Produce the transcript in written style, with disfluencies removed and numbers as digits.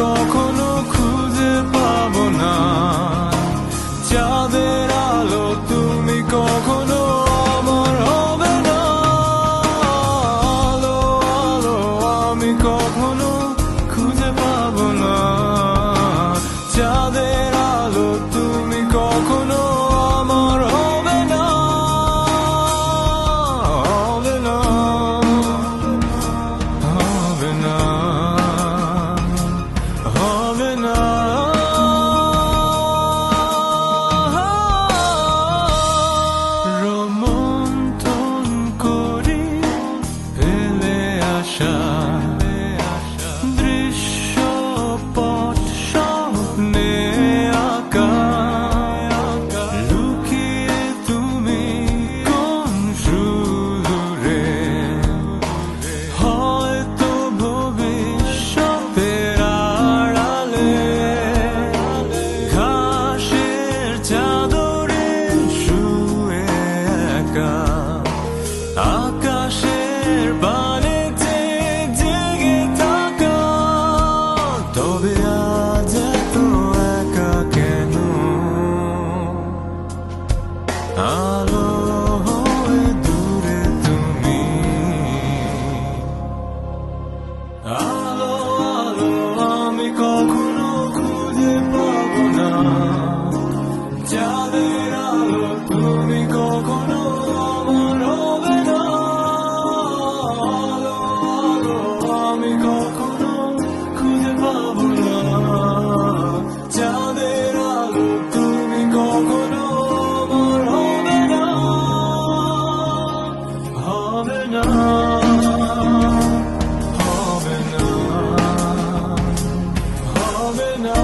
কখনো খুঁজে পাবো না, চাঁদের আলো তুমি কখনো আমার হবে না। আলো আলো আমি কখনো খুঁজে পাবো না, চাঁদের আলো তুমি কখনো আমার হবে না, হবে না, হবে না, হবে না। রোমন্থন করি ফেলে আসা দৃশ্যপট স্বপ্নে আঁকা, লুকিয়ে তুমি কোন সুদূরে, হয়তো ভবিষ্যতের আড়ালে ঘাসের চাদরে শুয়ে একা, আকাশের বানেতে জেগে থাকা। তবে আজ এত একা কেন, আলো হয়ে দূরে তুমি। আলো আলো আমি কখনো খুঁজে পাবো না, চাঁদের আলো তুমি কখনো আমার হবে না। আলো আলো আমি কখনো খুঁজে পাবো না, চাঁদের আলো তুমি কখনো আমার হবে না, হবে না, হবে না, হবে না।